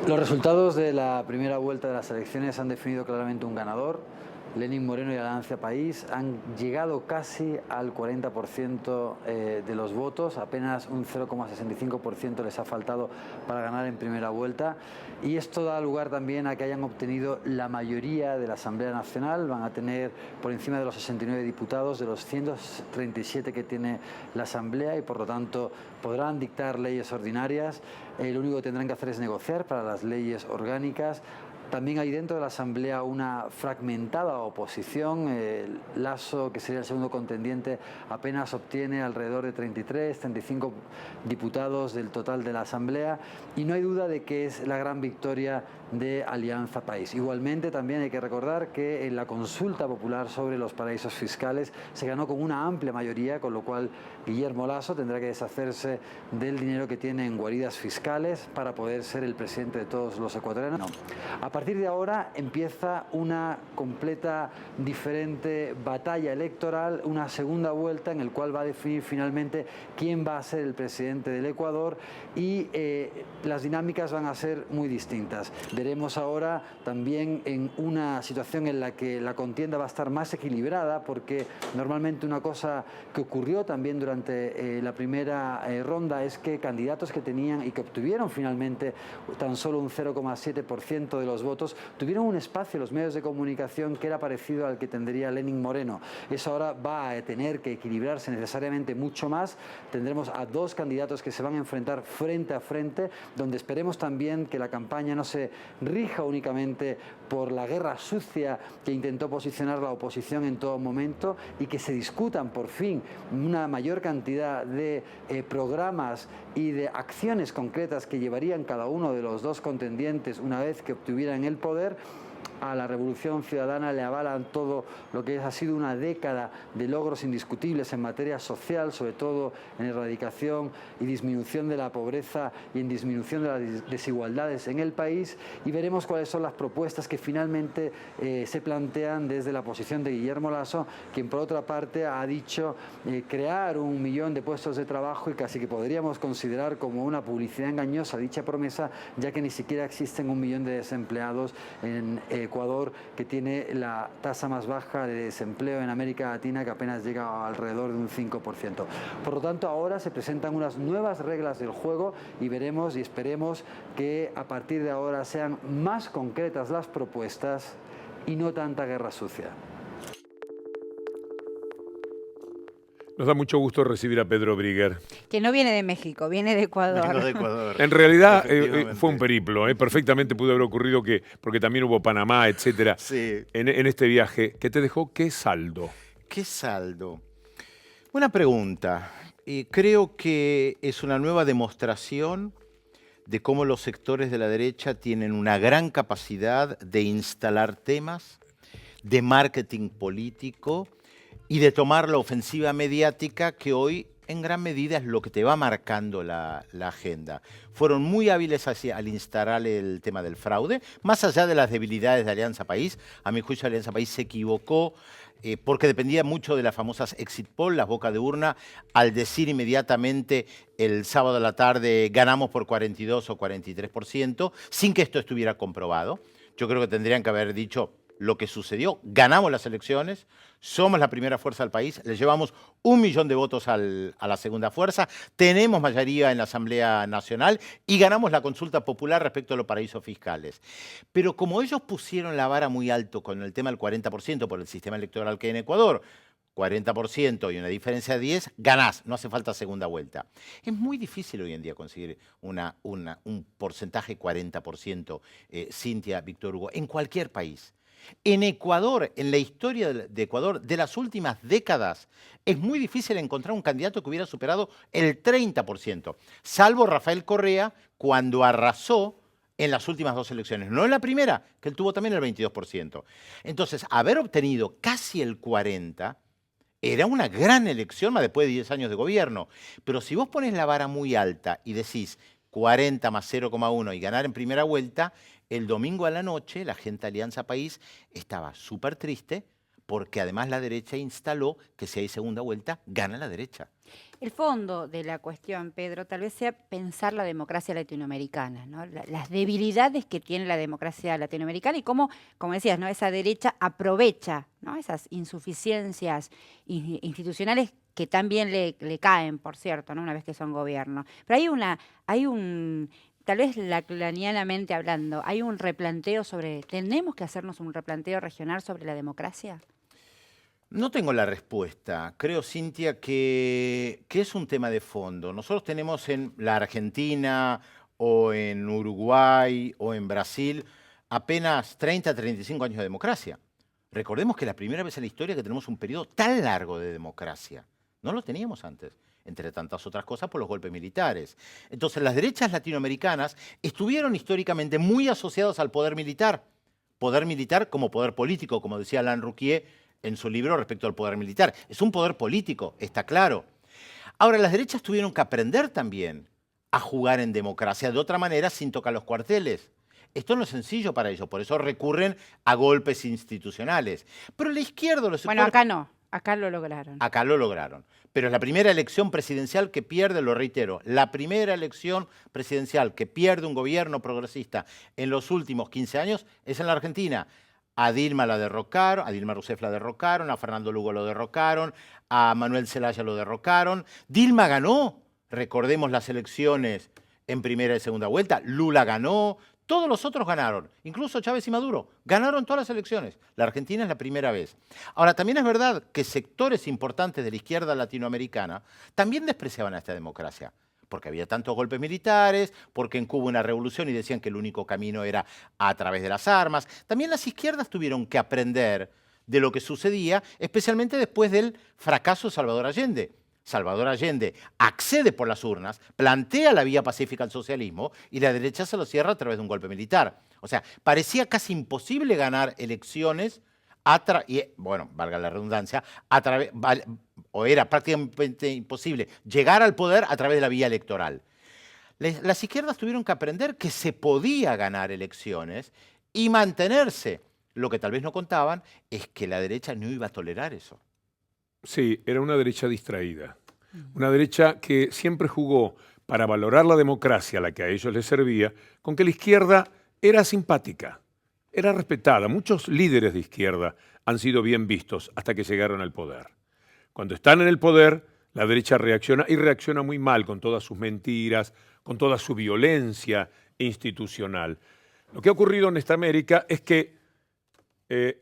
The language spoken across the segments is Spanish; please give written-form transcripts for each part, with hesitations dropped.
Los resultados de la primera vuelta de las elecciones han definido claramente un ganador. Lenín Moreno y Alianza País han llegado casi al 40% de los votos, apenas un 0,65% les ha faltado para ganar en primera vuelta, y esto da lugar también a que hayan obtenido la mayoría de la Asamblea Nacional. Van a tener por encima de los 69 diputados de los 137 que tiene la Asamblea, y por lo tanto podrán dictar leyes ordinarias. Lo único que tendrán que hacer es negociar para las leyes orgánicas. También hay dentro de la Asamblea una fragmentada oposición. Lasso, que sería el segundo contendiente, apenas obtiene alrededor de 33, 35 diputados del total de la Asamblea, y no hay duda de que es la gran victoria de Alianza País. Igualmente, también hay que recordar que en la consulta popular sobre los paraísos fiscales se ganó con una amplia mayoría, con lo cual Guillermo Lasso tendrá que deshacerse del dinero que tiene en guaridas fiscales para poder ser el presidente de todos los ecuatorianos. No. A partir de ahora empieza una completa diferente batalla electoral, una segunda vuelta en la cual va a definir finalmente quién va a ser el presidente del Ecuador, y las dinámicas van a ser muy distintas. Veremos ahora también en una situación en la que la contienda va a estar más equilibrada, porque normalmente una cosa que ocurrió también durante la primera ronda es que candidatos que tenían y que obtuvieron finalmente tan solo un 0,7% de los votos, tuvieron un espacio en los medios de comunicación que era parecido al que tendría Lenín Moreno. Eso ahora va a tener que equilibrarse necesariamente mucho más. Tendremos a dos candidatos que se van a enfrentar frente a frente, donde esperemos también que la campaña no se rija únicamente por la guerra sucia que intentó posicionar la oposición en todo momento, y que se discutan por fin una mayor cantidad de programas y de acciones concretas que llevarían cada uno de los dos contendientes una vez que obtuvieran el poder. A la Revolución Ciudadana le avalan todo lo que ha sido una década de logros indiscutibles en materia social, sobre todo en erradicación y disminución de la pobreza y en disminución de las desigualdades en el país, y veremos cuáles son las propuestas que finalmente se plantean desde la posición de Guillermo Lasso, quien por otra parte ha dicho crear 1 millón de puestos de trabajo, y casi que podríamos considerar como una publicidad engañosa dicha promesa, ya que ni siquiera existen 1 millón de desempleados en Ecuador, que tiene la tasa más baja de desempleo en América Latina, que apenas llega a alrededor de un 5%. Por lo tanto, ahora se presentan unas nuevas reglas del juego, y veremos y esperemos que a partir de ahora sean más concretas las propuestas y no tanta guerra sucia. Nos da mucho gusto recibir a Pedro Briguer. Que no viene de México, viene de Ecuador. Vengo de Ecuador. En realidad Efectivamente. fue un periplo, perfectamente pudo haber ocurrido porque también hubo Panamá, etcétera, Sí. en este viaje. ¿Qué te dejó? ¿Qué saldo? ¿Qué saldo? Buena pregunta. Creo que es una nueva demostración de cómo los sectores de la derecha tienen una gran capacidad de instalar temas, de marketing político y de tomar la ofensiva mediática, que hoy en gran medida es lo que te va marcando la agenda. Fueron muy hábiles al instalar el tema del fraude, más allá de las debilidades de Alianza País. A mi juicio, Alianza País se equivocó porque dependía mucho de las famosas exit poll, las bocas de urna, al decir inmediatamente el sábado a la tarde ganamos por 42 o 43%, sin que esto estuviera comprobado. Yo creo que tendrían que haber dicho lo que sucedió: ganamos las elecciones, somos la primera fuerza del país, le llevamos 1 millón de votos a la segunda fuerza, tenemos mayoría en la Asamblea Nacional y ganamos la consulta popular respecto a los paraísos fiscales. Pero como ellos pusieron la vara muy alto con el tema del 40% por el sistema electoral que hay en Ecuador, 40% y una diferencia de 10, ganás, no hace falta segunda vuelta. Es muy difícil hoy en día conseguir un porcentaje 40%, Cintia, Víctor Hugo, en cualquier país. En Ecuador, en la historia de Ecuador, de las últimas décadas, es muy difícil encontrar un candidato que hubiera superado el 30%, salvo Rafael Correa, cuando arrasó en las últimas 2 elecciones, no en la primera, que él tuvo también el 22%. Entonces, haber obtenido casi el 40% era una gran elección, más después de 10 años de gobierno. Pero si vos pones la vara muy alta y decís 40 más 0,1 y ganar en primera vuelta, el domingo a la noche la gente de Alianza País estaba súper triste, porque además la derecha instaló que si hay segunda vuelta, gana la derecha. El fondo de la cuestión, Pedro, tal vez sea pensar la democracia latinoamericana, ¿no? Las debilidades que tiene la democracia latinoamericana y cómo, como decías, ¿no? Esa derecha aprovecha, ¿no? Esas insuficiencias institucionales que también le caen, por cierto, ¿no? Una vez que son gobierno. Pero tal vez lacanianamente hablando, hay un replanteo ¿tenemos que hacernos un replanteo regional sobre la democracia? No tengo la respuesta. Creo, Cintia, que es un tema de fondo. Nosotros tenemos en la Argentina o en Uruguay o en Brasil apenas 30, 35 años de democracia. Recordemos que es la primera vez en la historia que tenemos un periodo tan largo de democracia. No lo teníamos antes, entre tantas otras cosas por los golpes militares. Entonces, las derechas latinoamericanas estuvieron históricamente muy asociadas al poder militar. Poder militar como poder político, como decía Alain Rouquier en su libro respecto al poder militar. Es un poder político, está claro. Ahora, las derechas tuvieron que aprender también a jugar en democracia de otra manera sin tocar los cuarteles. Esto no es sencillo para ellos, por eso recurren a golpes institucionales. Pero la izquierda... Bueno, acá no, acá lo lograron. Acá lo lograron. Pero es la primera elección presidencial que pierde, lo reitero, la primera elección presidencial que pierde un gobierno progresista en los últimos 15 años es en la Argentina. A Dilma la derrocaron, a Dilma Rousseff la derrocaron, a Fernando Lugo lo derrocaron, a Manuel Zelaya lo derrocaron. Dilma ganó, recordemos las elecciones en primera y segunda vuelta, Lula ganó, todos los otros ganaron, incluso Chávez y Maduro, ganaron todas las elecciones. La Argentina es la primera vez. Ahora, también es verdad que sectores importantes de la izquierda latinoamericana también despreciaban a esta democracia. Porque había tantos golpes militares, porque en Cuba una revolución y decían que el único camino era a través de las armas. También las izquierdas tuvieron que aprender de lo que sucedía, especialmente después del fracaso de Salvador Allende. Salvador Allende accede por las urnas, plantea la vía pacífica al socialismo y la derecha se lo cierra a través de un golpe militar. O sea, parecía casi imposible ganar elecciones bueno, valga la redundancia, o era prácticamente imposible llegar al poder a través de la vía electoral. Las izquierdas tuvieron que aprender que se podía ganar elecciones y mantenerse. Lo que tal vez no contaban es que la derecha no iba a tolerar eso. Sí, era una derecha distraída. Una derecha que siempre jugó para valorar la democracia, la que a ellos les servía, con que la izquierda era simpática. Era respetada. Muchos líderes de izquierda han sido bien vistos hasta que llegaron al poder. Cuando están en el poder, la derecha reacciona y reacciona muy mal con todas sus mentiras, con toda su violencia institucional. Lo que ha ocurrido en esta América es que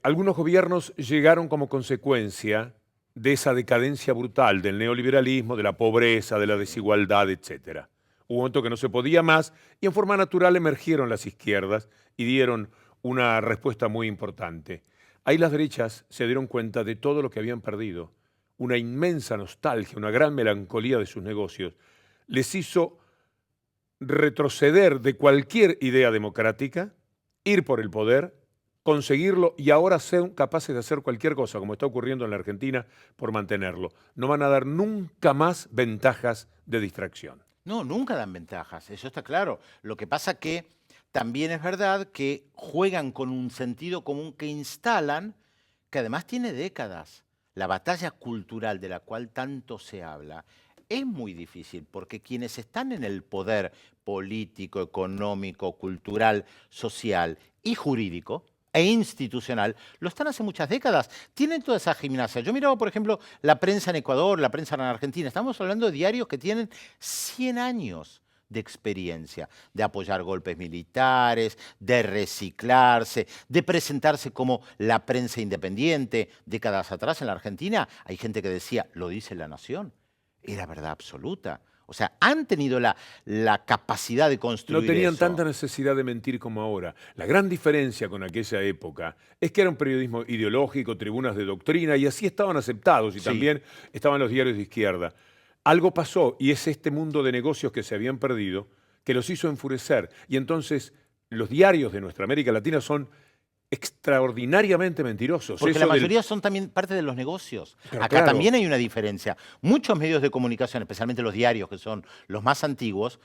algunos gobiernos llegaron como consecuencia de esa decadencia brutal del neoliberalismo, de la pobreza, de la desigualdad, etc. Hubo un momento que no se podía más y en forma natural emergieron las izquierdas y dieron una respuesta muy importante. Ahí las derechas se dieron cuenta de todo lo que habían perdido. Una inmensa nostalgia, una gran melancolía de sus negocios les hizo retroceder de cualquier idea democrática, ir por el poder, conseguirlo y ahora ser capaces de hacer cualquier cosa, como está ocurriendo en la Argentina, por mantenerlo. No van a dar nunca más ventajas de distracción. No, nunca dan ventajas, eso está claro. Lo que pasa que también es verdad que juegan con un sentido común que instalan, que además tiene décadas. La batalla cultural de la cual tanto se habla es muy difícil porque quienes están en el poder político, económico, cultural, social y jurídico e institucional, lo están hace muchas décadas. Tienen toda esa gimnasia. Yo miraba, por ejemplo, la prensa en Ecuador, la prensa en Argentina. Estamos hablando de diarios que tienen 100 años de experiencia, de apoyar golpes militares, de reciclarse, de presentarse como la prensa independiente. Décadas atrás en la Argentina hay gente que decía, lo dice La Nación. Era verdad absoluta. O sea, han tenido la capacidad de construir No tenían eso. tanta necesidad de mentir como ahora. La gran diferencia con aquella época es que era un periodismo ideológico, tribunas de doctrina, y así estaban aceptados, y Sí. también estaban los diarios de izquierda. Algo pasó, y es este mundo de negocios que se habían perdido, que los hizo enfurecer. Y entonces los diarios de nuestra América Latina son extraordinariamente mentirosos. Porque Eso la del- mayoría son también parte de los negocios. Pero Acá claro. también hay una diferencia. Muchos medios de comunicación, especialmente los diarios, que son los más antiguos,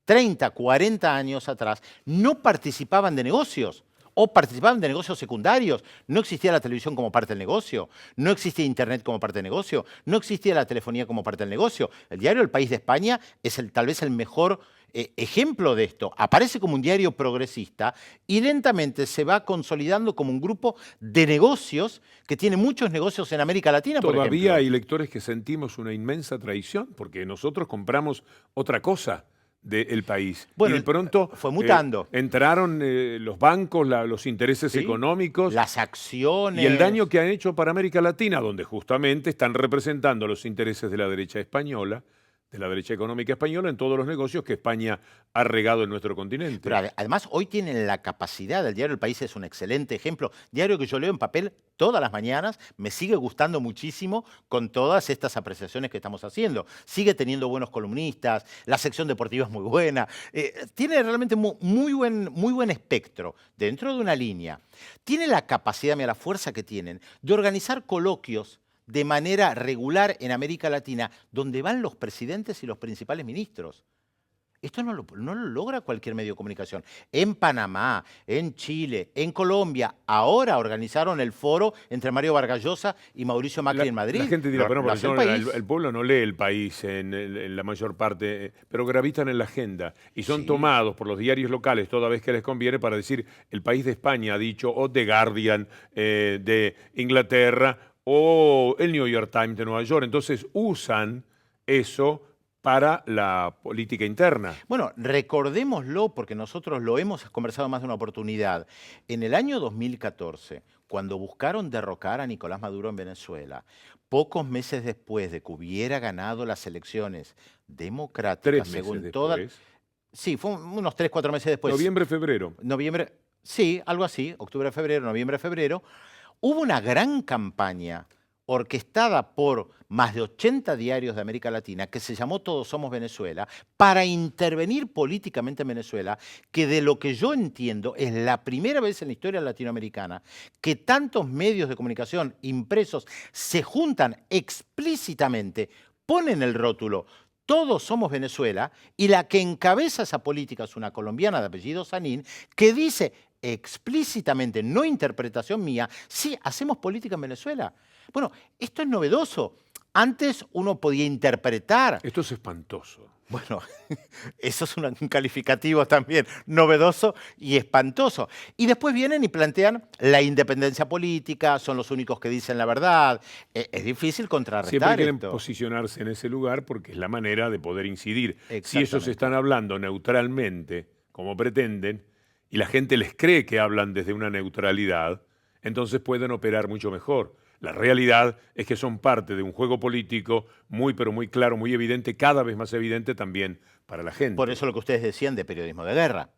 30, 40 años atrás, no participaban de negocios. o participaban de negocios secundarios. No existía la televisión como parte del negocio, no existía Internet como parte del negocio, no existía la telefonía como parte del negocio. El diario El País de España es tal vez el mejor ejemplo de esto. Aparece como un diario progresista y lentamente se va consolidando como un grupo de negocios que tiene muchos negocios en América Latina, por ejemplo. Todavía hay lectores que sentimos una inmensa traición porque nosotros compramos otra cosa del país. Bueno, y de pronto fue mutando. Entraron los bancos, los intereses ¿Sí? económicos. Las acciones. Y el daño que han hecho para América Latina, donde justamente están representando los intereses de la derecha española, de la derecha económica española, en todos los negocios que España ha regado en nuestro continente. Pero además hoy tienen la capacidad, el diario El País es un excelente ejemplo, diario que yo leo en papel todas las mañanas, me sigue gustando muchísimo con todas estas apreciaciones que estamos haciendo. Sigue teniendo buenos columnistas, la sección deportiva es muy buena, tiene realmente muy buen espectro dentro de una línea. Tiene la capacidad, mira la fuerza que tienen, de organizar coloquios de manera regular en América Latina, donde van los presidentes y los principales ministros. Esto no lo logra cualquier medio de comunicación. En Panamá, en Chile, en Colombia, ahora organizaron el foro entre Mario Vargas Llosa y Mauricio Macri en Madrid. La gente dirá, Lo bueno, hace el pueblo no lee El País en la mayor parte, pero gravitan en la agenda y son Sí. tomados por los diarios locales toda vez que les conviene para decir El País de España ha dicho, o The Guardian de Inglaterra, o el New York Times de Nueva York. Entonces usan eso para la política interna. Bueno, recordémoslo porque nosotros lo hemos conversado más de una oportunidad. En el año 2014, cuando buscaron derrocar a Nicolás Maduro en Venezuela, pocos meses después de que hubiera ganado las elecciones democráticas, 3 meses según después. toda... Sí, fue unos 3, 4 meses después. Noviembre, febrero. Noviembre, sí, algo así, octubre, febrero, noviembre, febrero. Hubo una gran campaña orquestada por más de 80 diarios de América Latina que se llamó Todos Somos Venezuela para intervenir políticamente en Venezuela, que de lo que yo entiendo es la primera vez en la historia latinoamericana que tantos medios de comunicación impresos se juntan explícitamente, ponen el rótulo Todos Somos Venezuela y la que encabeza esa política es una colombiana de apellido Sanín que dice explícitamente, no interpretación mía, sí, hacemos política en Venezuela. Bueno, esto es novedoso. Antes uno podía interpretar. Esto es espantoso. Bueno, eso es un calificativo también, novedoso y espantoso. Y después vienen y plantean la independencia política, son los únicos que dicen la verdad. Es difícil contrarrestar Siempre quieren esto. posicionarse en ese lugar porque es la manera de poder incidir. Si ellos Exactamente. están hablando neutralmente, como pretenden, y la gente les cree que hablan desde una neutralidad, entonces pueden operar mucho mejor. La realidad es que son parte de un juego político muy, pero muy claro, muy evidente, cada vez más evidente también para la gente. Por eso lo que ustedes decían de periodismo de guerra.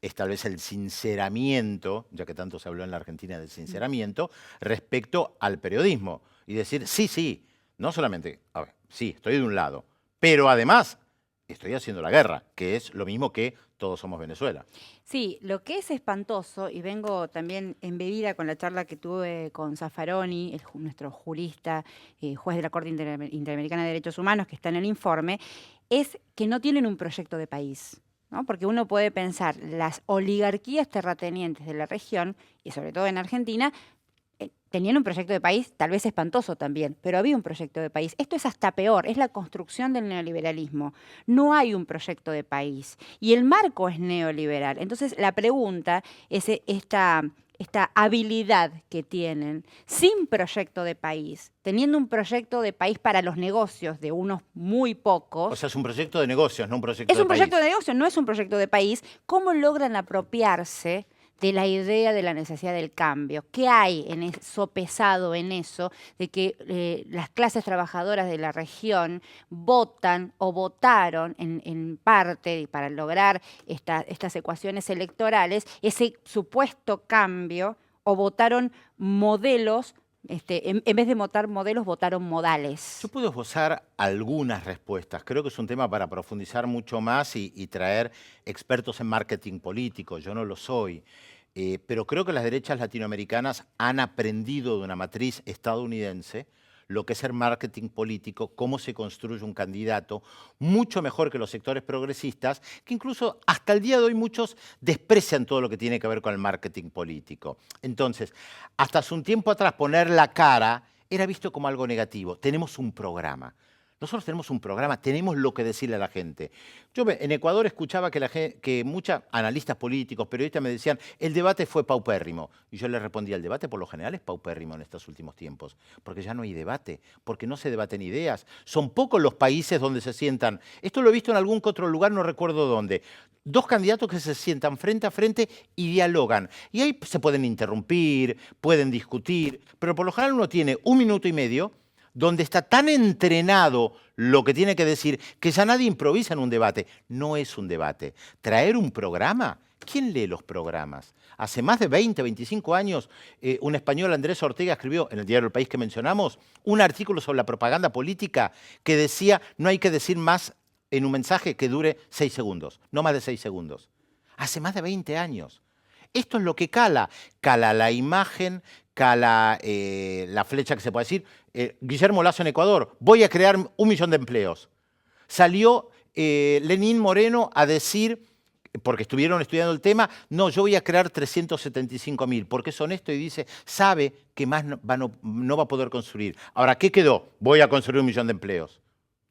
Es tal vez el sinceramiento, ya que tanto se habló en la Argentina del sinceramiento, respecto al periodismo. Y decir, sí, no solamente, a ver, sí, estoy de un lado, pero además estoy haciendo la guerra, que es lo mismo que Todos Somos Venezuela. Sí, lo que es espantoso, y vengo también embebida con la charla que tuve con Zaffaroni, nuestro jurista, juez de la Corte Interamericana de Derechos Humanos, que está en el informe, es que no tienen un proyecto de país, ¿no? Porque uno puede pensar, las oligarquías terratenientes de la región, y sobre todo en Argentina, tenían un proyecto de país, tal vez espantoso también, pero había un proyecto de país. Esto es hasta peor, es la construcción del neoliberalismo. No hay un proyecto de país y el marco es neoliberal. Entonces la pregunta es esta habilidad que tienen sin proyecto de país, teniendo un proyecto de país para los negocios de unos muy pocos. O sea, es un proyecto de negocios, no un proyecto de país. Es un proyecto de negocios, no es un proyecto de país. ¿Cómo logran apropiarse de la idea de la necesidad del cambio? ¿Qué hay en eso pesado en eso de que las clases trabajadoras de la región votan o votaron en parte para lograr estas ecuaciones electorales ese supuesto cambio o votaron modelos? En vez de votar modelos, votaron modales. Yo puedo esbozar algunas respuestas. Creo que es un tema para profundizar mucho más y traer expertos en marketing político. Yo no lo soy. Pero creo que las derechas latinoamericanas han aprendido de una matriz estadounidense lo que es el marketing político, cómo se construye un candidato, mucho mejor que los sectores progresistas, que incluso hasta el día de hoy muchos desprecian todo lo que tiene que ver con el marketing político. Entonces, hasta hace un tiempo atrás poner la cara era visto como algo negativo. Tenemos un programa. Nosotros tenemos un programa, tenemos lo que decirle a la gente. Yo en Ecuador escuchaba que muchos analistas políticos, periodistas me decían, el debate fue paupérrimo. Y yo les respondía, el debate por lo general es paupérrimo en estos últimos tiempos, porque ya no hay debate, porque no se debaten ideas. Son pocos los países donde se sientan, esto lo he visto en algún que otro lugar, no recuerdo dónde, dos candidatos que se sientan frente a frente y dialogan. Y ahí se pueden interrumpir, pueden discutir, pero por lo general uno tiene 1 minuto y medio donde está tan entrenado lo que tiene que decir que ya nadie improvisa en un debate. No es un debate. Traer un programa, ¿quién lee los programas? Hace más de 20, 25 años, un español, Andrés Ortega, escribió en el diario El País que mencionamos un artículo sobre la propaganda política que decía no hay que decir más en un mensaje que dure 6 segundos, no más de 6 segundos. Hace más de 20 años. Esto es lo que cala. Cala la imagen, cala la flecha que se puede decir. Guillermo Lasso en Ecuador, voy a crear 1 millón de empleos. Salió Lenín Moreno a decir, porque estuvieron estudiando el tema, no, yo voy a crear 375.000, porque es honesto y dice, sabe que más no va a poder construir. Ahora, ¿qué quedó? Voy a construir 1 millón de empleos.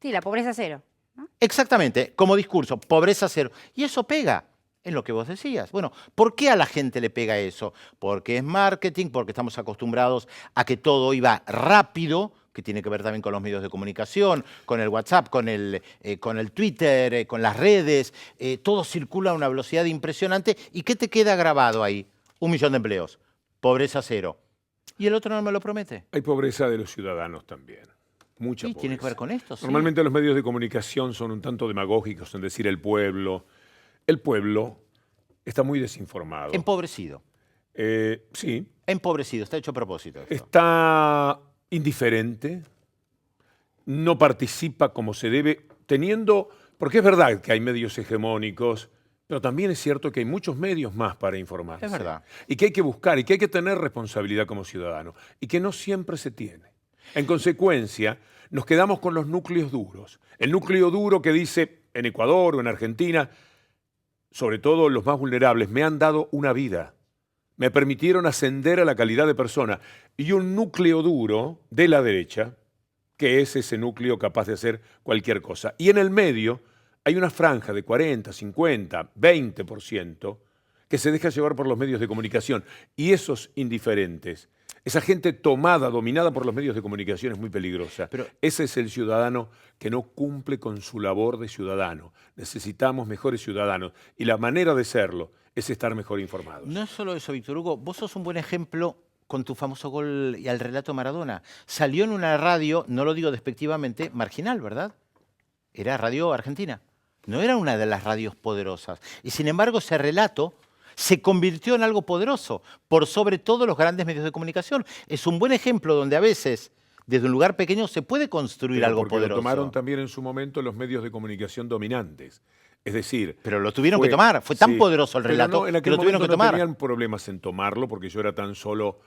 Sí, la pobreza cero, ¿no? Exactamente, como discurso, pobreza cero. Y eso pega. En lo que vos decías. Bueno, ¿por qué a la gente le pega eso? Porque es marketing, porque estamos acostumbrados a que todo iba rápido, que tiene que ver también con los medios de comunicación, con el WhatsApp, con el Twitter, con las redes. Todo circula a una velocidad impresionante. ¿Y qué te queda grabado ahí? 1 millón de empleos. Pobreza cero. ¿Y el otro no me lo promete? Hay pobreza de los ciudadanos también. Mucha pobreza. ¿Tiene que ver con esto? Sí. Normalmente los medios de comunicación son un tanto demagógicos en decir el pueblo. El pueblo está muy desinformado. Empobrecido. Sí. Empobrecido, está hecho a propósito. Esto. Está indiferente, no participa como se debe, porque es verdad que hay medios hegemónicos, pero también es cierto que hay muchos medios más para informarse. Es verdad. Y que hay que buscar, y que hay que tener responsabilidad como ciudadano, y que no siempre se tiene. En consecuencia, nos quedamos con los núcleos duros. El núcleo duro que dice en Ecuador o en Argentina, sobre todo los más vulnerables, me han dado una vida, me permitieron ascender a la calidad de persona. Y un núcleo duro de la derecha, que es ese núcleo capaz de hacer cualquier cosa. Y en el medio hay una franja de 40, 50, 20% que se deja llevar por los medios de comunicación. Y esos indiferentes, esa gente tomada, dominada por los medios de comunicación es muy peligrosa. Pero ese es el ciudadano que no cumple con su labor de ciudadano. Necesitamos mejores ciudadanos y la manera de serlo es estar mejor informados. No es solo eso, Víctor Hugo. Vos sos un buen ejemplo con tu famoso gol y al relato Maradona. Salió en una radio, no lo digo despectivamente, marginal, ¿verdad? Era Radio Argentina. No era una de las radios poderosas. Y sin embargo, ese relato se convirtió en algo poderoso por sobre todo los grandes medios de comunicación. Es un buen ejemplo donde a veces, desde un lugar pequeño, se puede construir algo poderoso. Lo tomaron también en su momento los medios de comunicación dominantes. Es decir... Pero lo tuvieron que tomar. Fue tan poderoso el relato no, en aquel que lo tuvieron que tomar. No tenían problemas en tomarlo porque yo era tan solo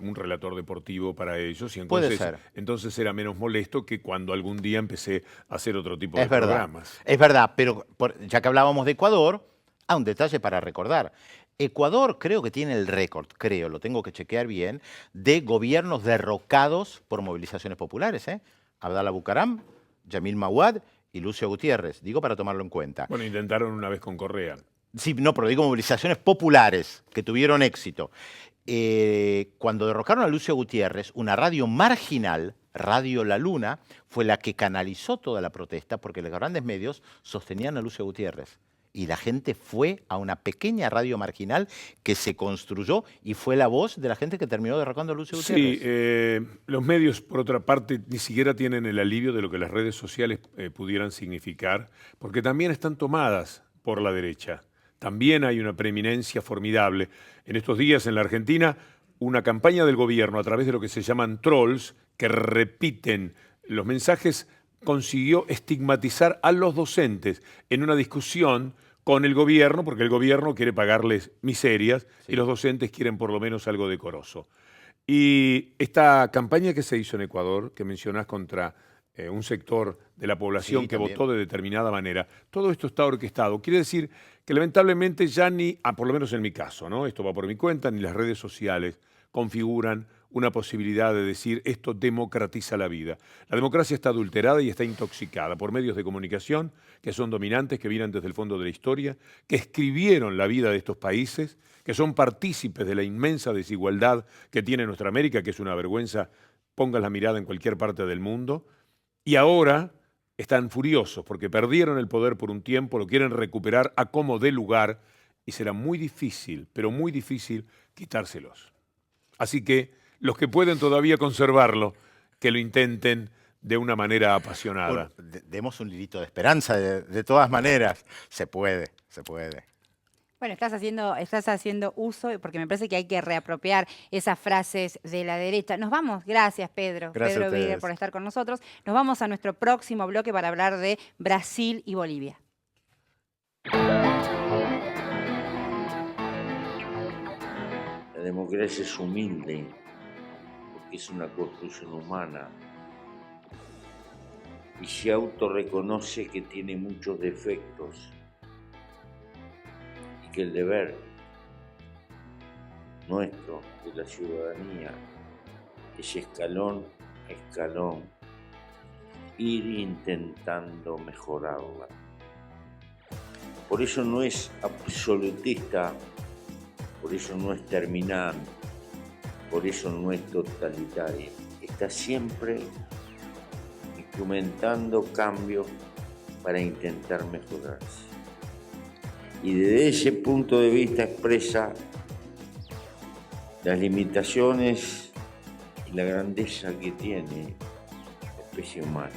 un relator deportivo para ellos. Y Puede ser. Entonces era menos molesto que cuando algún día empecé a hacer otro tipo de programas. Es verdad, pero ya que hablábamos de Ecuador... un detalle para recordar. Ecuador creo que tiene el récord, lo tengo que chequear bien, de gobiernos derrocados por movilizaciones populares. Abdalá Bucaram, Yamil Mahuad y Lucio Gutiérrez. Digo para tomarlo en cuenta. Bueno, intentaron una vez con Correa. Sí, no, pero digo movilizaciones populares que tuvieron éxito. Cuando derrocaron a Lucio Gutiérrez, una radio marginal, Radio La Luna, fue la que canalizó toda la protesta porque los grandes medios sostenían a Lucio Gutiérrez. Y la gente fue a una pequeña radio marginal que se construyó y fue la voz de la gente que terminó derrocando a Lucio Gutiérrez. Sí, los medios, por otra parte, ni siquiera tienen el alivio de lo que las redes sociales pudieran significar, porque también están tomadas por la derecha. También hay una preeminencia formidable. En estos días en la Argentina, una campaña del gobierno a través de lo que se llaman trolls, que repiten los mensajes, consiguió estigmatizar a los docentes en una discusión con el gobierno, porque el gobierno quiere pagarles miserias y los docentes quieren por lo menos algo decoroso. Y esta campaña que se hizo en Ecuador, que mencionás contra un sector de la población Sí, que también. votó de determinada manera, todo esto está orquestado. Quiere decir que lamentablemente ya ni, por lo menos en mi caso, ¿no? Esto va por mi cuenta, ni las redes sociales configuran una posibilidad de decir esto democratiza la vida. La democracia está adulterada y está intoxicada por medios de comunicación que son dominantes, que vienen desde el fondo de la historia, que escribieron la vida de estos países, que son partícipes de la inmensa desigualdad que tiene nuestra América, que es una vergüenza, pongas la mirada en cualquier parte del mundo, y ahora están furiosos porque perdieron el poder por un tiempo, lo quieren recuperar a como dé lugar, y será muy difícil, pero muy difícil quitárselos. Así que los que pueden todavía conservarlo, que lo intenten de una manera apasionada. Bueno, demos un hilito de esperanza, de todas maneras. Se puede, se puede. Bueno, estás haciendo uso, porque me parece que hay que reapropiar esas frases de la derecha. Nos vamos, gracias Pedro, Gracias a Pedro Biguer ustedes. por estar con nosotros. Nos vamos a nuestro próximo bloque para hablar de Brasil y Bolivia. La democracia es humilde porque es una construcción humana y se autorreconoce que tiene muchos defectos y que el deber nuestro, de la ciudadanía, es escalón a escalón ir intentando mejorarla. Por eso no es absolutista, por eso no es terminante, por eso no es totalitaria. Está siempre instrumentando cambios para intentar mejorarse. Y desde ese punto de vista expresa las limitaciones y la grandeza que tiene la especie humana.